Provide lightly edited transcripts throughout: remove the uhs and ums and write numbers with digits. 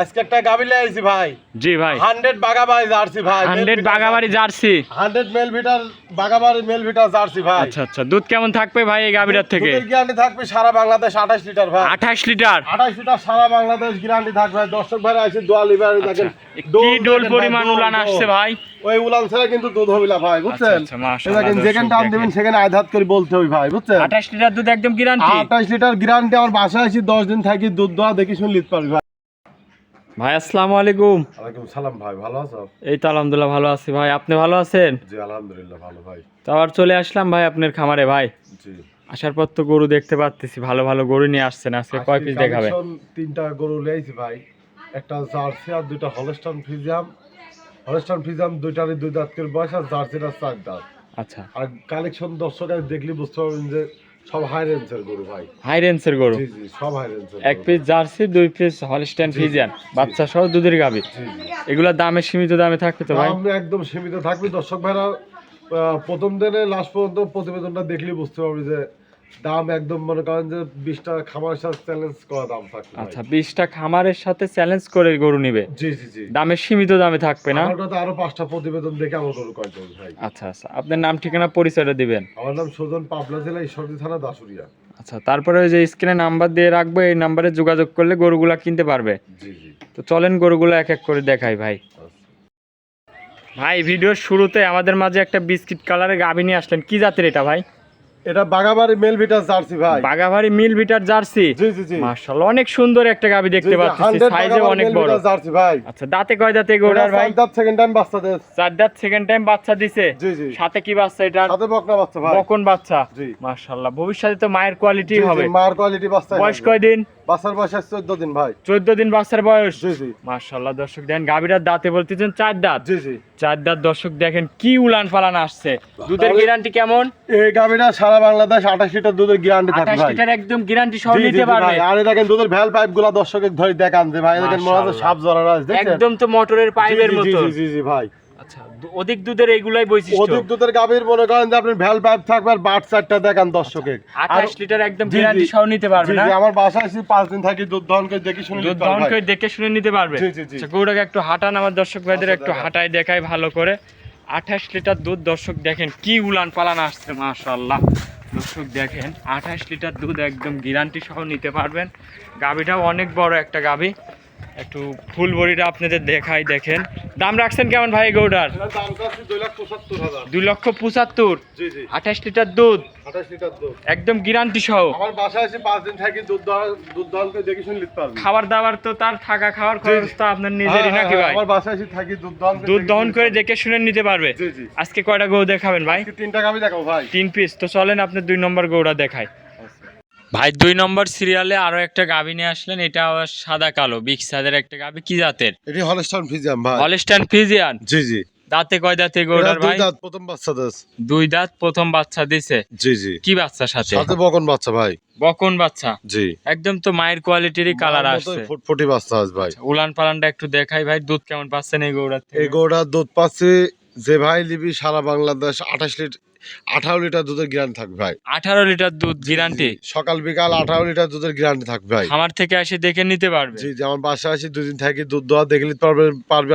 আজকে একটা গাবি নিয়ে আইছি ভাই। জি ভাই, 100 বাগাবাড়ি জার্সি ভাই। 100 Bagabari jersey, 100 mail ভিটার Bagabari mail ভিটার jersey ভাই। আচ্ছা আচ্ছা। দুধ কেমন থাকবে ভাই এই গাবিটার থেকে? দুধের গ্যারান্টি থাকবে সারা বাংলাদেশ 28 লিটার ভাই। 28 লিটার? 28 লিটার সারা বাংলাদেশ গ্যারান্টি থাকবে ভাই। দর্শক ভাই আছে দোয়া লিভার দেখেন। কি ডোল পরিমাণ উলান আসছে ভাই। ওই উলান ছাড়া কিন্তু দুধ হবে না ভাই, বুঝছেন? আচ্ছা, মাশাআল্লাহ। দেখেন যেখানে টান দিবেন সেখানে আধাত করে বলতে হবে ভাই, বুঝছেন? 28 লিটার দুধ একদম গ্যারান্টি। 28 litre guarantee. আমার বাসায় আছি 10 দিন থাকি দুধ দোয়া দেখি শুনে লিখতে পারবি ভাই। ভাই আসসালামু আলাইকুম। ওয়ালাইকুম সালাম ভাই, ভালো আছো? এই তো আলহামদুলিল্লাহ ভালো আছি ভাই, আপনি ভালো আছেন? জি আলহামদুলিল্লাহ ভালো ভাই। তো আবার চলে আসলাম ভাই আপনার খামারে ভাই। জি। আসার পর তো গরু দেখতে পাচ্ছি, ভালো ভালো গরু নিয়ে আসছেন। আজকে কয় পিস দেখাবেন? তিনটা গরু লিয়েছি ভাই। একটা জার্সি আর দুইটা হলস্টাইন ফ্রিজিয়াম। হলস্টাইন ফ্রিজিয়াম দুইটারই 2 দাঁত করে বয়স, আর জার্সিটা 4 দাঁত। আচ্ছা। আর কালেকশন দর্শক দেখলে বুঝতে পারবেন যে সব হাই রেঞ্জের গরু ভাই। হাই রেঞ্জের গরু? জি জি, সব হাই রেঞ্জের। এক piece jersey, 2 piece Holstein Friesian, বাচ্চা সহ দুধের গাভী। এগুলা দামে সীমিত দামে থাকবে তো ভাই? দাম একদম সীমিত থাকবে। দর্শক ভাইরা প্রথম দিনে লাস্ট পর্যন্ত প্রতিবেদনটা দেখলে বুঝতে পারবে যে দাম একদম মনে করেন যে 20টা খামারের সাথে চ্যালেঞ্জ করা দাম থাকবে। আচ্ছা, 20টা খামারের সাথে চ্যালেঞ্জ করে গরু নিবে? জি জি জি। দামে সীমিত দামে থাকবে না? আমার কথা আরো 5টা প্রতিবেদন দেখে আমার গরু কয় ভাই। আচ্ছা আচ্ছা, আপনার নাম ঠিকানা পরিচয়টা দিবেন? আমার নাম সুজন, পাবনা জেলা ঈশ্বরদী থানা, দাসুরিয়া। আচ্ছা, তারপরে ওই যে স্ক্রিনে নাম্বার দিয়ে রাখবো, এই নাম্বারে যোগাযোগ করলে গরুগুলা কিনতে পারবে। জি জি। তো চলেন গরুগুলো এক এক করে দেখাই ভাই। ভাই ভিডিওর শুরুতে আমাদের মাঝে একটা বিস্কিট কালারের গাভী নিয়ে আসলেন, কি জাতের এটা ভাই? এটা বাগাবাড়ি মেল ভিটার জার্সি ভাই। বাগাবাড়ি মিল বিটার জার্সি? জি জি জি। মাশাআল্লাহ, অনেক সুন্দর একটা গাভী দেখতে পাচ্ছি, সাইজে অনেক বড় জার্সি ভাই। আচ্ছা, দাঁতে কয় দাঁতে গরুটার ভাই? 4 দাঁত, সেকেন্ড টাইম বাচ্চা দেয়। 4 দাঁত সেকেন্ড টাইম বাচ্চা দিছে? জি জি। সাথে কি বাচ্চা এটা? সাথে বকনা বাচ্চা ভাই। বকন বাচ্চা? জি। মাশাআল্লাহ, ভবিষ্যতে তো মায়ের কোয়ালিটি হবে। মার কোয়ালিটি বাচ্চা। বয়স কয় দিন? বাচ্চার বয়স 14 দিন ভাই। 14 দিন বাচ্চার বয়স? জি জি। মাশাআল্লাহ, দর্শক দেখেন গাভীটার দাঁতে বলতেছেন 4 দাঁত? জি জি। 4 দাঁত। দর্শক দেখেন কি উলান পালান আসছে। দুধের গ্যারান্টি কেমন? এই গাভীটা সারা বাংলাদেশ 28 লিটার দুধের গ্যারান্টি থাকবে 28 ভাই। লিটার একদম গ্যারান্টি সহ জি, জি, নিতে জি পারবে? ভাই। আর এই দেখেন দুধের ভ্যাল পাইপগুলো দর্শকে ধরে দেখান যে ভাই দেখেন মনে হচ্ছে সাপ জড়ানো আছে, দেখেন? একদম তো মোটরের পাইপের জি, জি, মতো। জি জি জি ভাই। আচ্ছা, অধিক দুধের এইগুলাই বৈশিষ্ট্য? অধিক দুধের গাভীর মনে করেন যে আপনার ভ্যাল পাইপ থাকবে আর বাট চারটা দেখান দর্শকে। 28 লিটার একদম জি, জি। গ্যারান্টি সহ নিতে পারবে জি না? জি, আমার বাসায় এসে 5 দিন থাকি দুধ দহন করে দেখি শুনে দুধ নিতে দহন পারবে করে ভাই। দেখে শুনে নিতে পারবে? জি, জি, জি। আচ্ছা, গরুটাকে একটু হাঁটান আমার দর্শক ভাইদের, আচ্ছা, একটু দেখান। হাঁটাই দেখাই ভালো করে। 28 লিটার দুধ, দর্শক দেখেন কি উলান পালান আসছে, মাশাআল্লাহ। দর্শক দেখেন 28 লিটার দুধ একদম গ্যারান্টি সহ নিতে পারবেন। গাভীটাও অনেক বড় একটা গাভী। একটু ফুল বড়িটা আপনাদের দেখাই, দেখেন। দাম রাখছেন কেমন ভাই গরুটার? এটার দাম চাচ্ছি 2,75,000। 2,75,000? জি জি। 28 লিটার দুধ 28 লিটার দুধ। একদম গ্যারান্টি সহ? আমার বাসায় এসে 5 দিন থাকি দুধ দহন করে দেখি শুনে নিতে পারবে। খাবার দাবার তো তার থাকা খাওয়ার খরচ তো আপনার নিজেরই নাকি ভাই? আমার বাসায় এসে থাকি দুধ দহন করে দেখে শুনে নিতে পারবে? জি জি। আজকে কয়টা গরু দেখাবেন ভাই? আজকে 3টা গাভী দেখাবো ভাই। 3 পিস। তো চলেন আপনি 2 নম্বর গরুটা দেখাই ভাই। 2 নম্বর সিরিয়ালে আরো একটা গাভী নিয়ে আসলেন, এটা আবার সাদা কালো বিগ সাইজের একটা গাভী, কি জাতের? এটি হলস্টাইন ফ্রিজিয়াম ভাই। Holstein Friesian? জি জি। দাঁতে কয় দাঁতে গরুটার ভাই? 2 দাঁত, প্রথম বাচ্চা দেশ। 2 দাঁত, প্রথম বাচ্চা দিছে? জি জি। কি বাচ্চা সাথে? সাথে বকন বাচ্চা ভাই। বকন বাচ্চা? জি। একদম তো মায়ের কোয়ালিটিরই কালার আসছে। ফুটফুটি বাচ্চা আছে ভাই। উলান পালানটা একটু দেখাই ভাই, দুধ কেমন পাচ্ছেন এই গরুটার থেকে? এই গরুটার দুধ পাচ্ছে যে ভাই লিবি সারা বাংলাদেশ 18 লিটার দুধের গ্যারান্টি থাকবে ভাই। 18 লিটার দুধ গ্যারান্টি? সকাল বিকাল 18 লিটার দুধের গ্যারান্টি থাকবে ভাই। খামার থেকে এসে দেখে নিতে পারবে? জি জি। আমার বাসায় আসি 2 দিন থাকি দুধ দোয়া দেখে নিতে পারবে।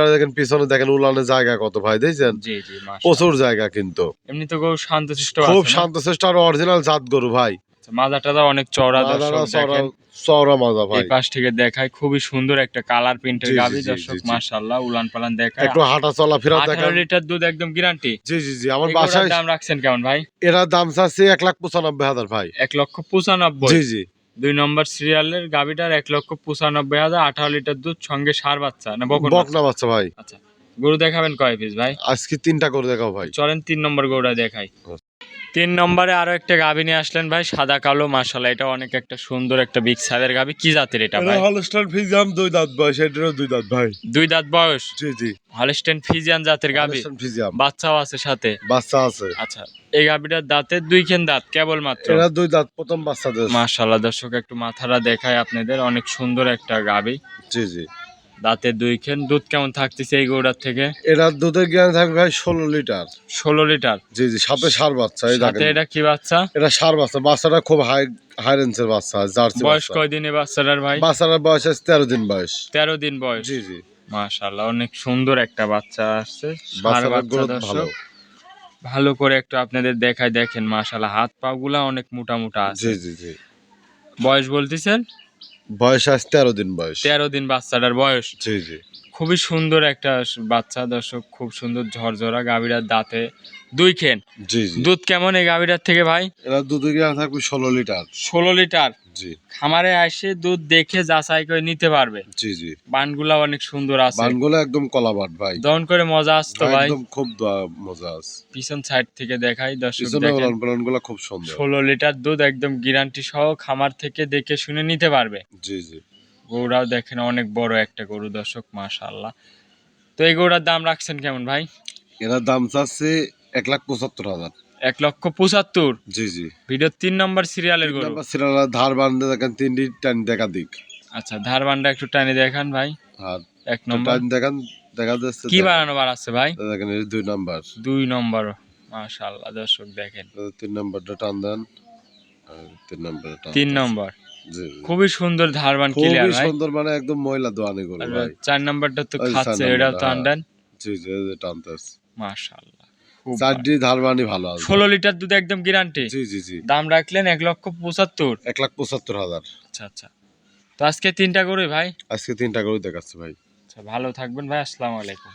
আর দেখেন পিছনে দেখেন উলানের জায়গা কত ভাই, দেখছেন? জি জি, মাশাআল্লাহ। প্রচুর জায়গা কিন্তু। এমনি তো গরু শান্তশিষ্ট খুব আছে না? শান্তশিষ্ট আর অরিজিনাল জাত গরু ভাই। মাজাটা অনেক চওড়া, দর্শক দেখেন। চওড়া মাজা ভাই। এই পাশ থেকে দেখায়, খুবই সুন্দর একটা কালার প্রিন্টের জি, জি, গাভী, জি, দর্শক জি, জি। মাশাআল্লাহ। উলান পালান দেখায়, একটু হাঁটা চলা ফেরা 18 দেখেন। লিটার দুধ একদম গ্যারান্টি? জি জি জি। আমার এই গরুটার বাসায় দাম রাখছেন কেমন ভাই? এরা দাম চাচ্ছে 1,95,000 ভাই। 1,95,000? জি জি। 2 নম্বর সিরিয়ালের গাভীটার 1,95,000, 18 লিটার দুধ, সঙ্গে ষাঁড় বাচ্চা না বকন বাচ্চা? বকনা বাচ্চা ভাই। আচ্ছা, গরু দেখাবেন কয় পিস ভাই? আজকে 3টা করে দেখাও ভাই। চলেন 3 নম্বর গরুটা দেখাই। 3 নম্বরে আরো একটা গাভী নিয়ে আসলেন ভাই, সাদা কালো, মাশাআল্লাহ। এটা অনেক একটা সুন্দর একটা বিগ সাইজের গাভী, কি জাতের এটা ভাই? হলস্টাইন ফ্রিজিয়াম 2 দাঁত বয়স, এটারও 2 দাঁত ভাই। 2 দাঁত বয়স? জি জি। হলস্টাইন ফ্রিজিয়ান জাতের গাভী? হলস্টাইন ফ্রিজিয়াম। বাচ্চাও আছে সাথে? বাচ্চা আছে। আচ্ছা, এই গাভীটার দাঁতে 2 খান দাঁত কেবল মাত্র? এরা 2 দাঁত, প্রথম বাচ্চা দেশ। মাশাআল্লাহ, দর্শক একটু মাথাটা দেখায় আপনাদের, অনেক সুন্দর একটা গাভী। জি জি। দাঁতে 2 খেন। দুধ কেমন থাকতেছে এই গরুটার থেকে? এটার দুধের জ্ঞান থাকবে ভাই 16 লিটার। 16 লিটার। জি জি, সাথে ষাঁড় বাচ্চা, এই সাথে দেখেন এটা কি বাচ্চা? এটা ষাঁড় বাচ্চা। বাচ্চাটা খুব হাই হাই রেঞ্জের বাচ্চা, জার্সি বয়স বাচ্চা। কয়দিনে বাচ্চাটার ভাই? বাচ্চাটার বয়স আছে 13 দিন বয়স। 13 দিন বয়স। জি জি, মাশাআল্লাহ, অনেক সুন্দর একটা বাচ্চা আসছে। ষাঁড় বাচ্চাটার বাচ্চা গ্রোথ ভালো। দর্শক। ভালো করে একটু আপনাদের দেখায় দেখেন, মাশাআল্লাহ হাত পা গুলা অনেক মোটা মোটা আছে। জি জি জি, বয়স বলতেছেন? বয়স আছে 13 দিন বয়স। 13 দিন বাচ্চাটার বয়স। জি জি, খুবই সুন্দর একটা বাচ্চা দর্শক, খুব সুন্দর ঝরঝরা। গাভীরার দাঁতে 2 খেন। জি জি। দুধ কেমন এই গাভীরার থেকে ভাই? এরা দুধের জ্ঞান থাকবে 16 লিটার। 16 লিটার। জি খামারে এসে দুধ দেখে যাচাই করে নিতে পারবে। জি জি, বানগুলা অনেক সুন্দর আছে। বানগুলো একদম কলাবাট ভাই। দহন করে মজা আসতো ভাই। একদম খুব মজা আছে। পিছন সাইড থেকে দেখাই দর্শক পিছনে দেখেন। উলান পালান গুলো খুব সুন্দর। 16 লিটার দুধ একদম গ্যারান্টি সহ, খামার থেকে দেখে শুনে নিতে পারবে। জি জি, গরুটাও দেখেন অনেক বড় একটা গরু দর্শক, মাশাআল্লাহ। তো এই গরুটার দাম রাখছেন কেমন ভাই? এরা দাম চাচ্ছে 1,75,000। 1,75,000। জি জি, ভিডিও 3 নম্বর সিরিয়ালের গরু। নাম্বার সিরিয়াল ধার বান্ধে দেখেন 3টি টান দেখা দিক। আচ্ছা, ধারবানটা একটু টানি দেখান ভাই। আর 1 নম্বর। টান দেখেন, দেখা যাচ্ছে কি বাড়ানো বাড়াচ্ছে ভাই? দেখেন এই 2 নাম্বার। 2 নম্বর। মাশাআল্লাহ দর্শক দেখেন। 3 নাম্বারটা টান দেন, আর 3 নাম্বারটা টান 3 দেন। নম্বর। জি জি, খুবই সুন্দর ধারবান ক্লিয়ার খুবই ভাই। সুন্দর, মানে একদম ময়লা দোয়ানি গরু আর ভাই। 4 নম্বরটা তো ওই 4 খাচ্ছে, এটাও নাম্বারটা, টান দেন। জি জি, এই যে টানতেছে। মাশাআল্লাহ। খুব ভালো। 4টি ধারবানি ভালো আছে। 16 লিটার দুধ একদম গ্যারান্টি। জি জি জি, দাম রাখলেন 1,75,000। 1,75,000। আচ্ছা আচ্ছা। তো আজকে 3টা গরুই ভাই। আজকে 3টা গরু দেখাচ্ছে ভাই। আচ্ছা, ভালো থাকবেন ভাই, আসসালামু আলাইকুম।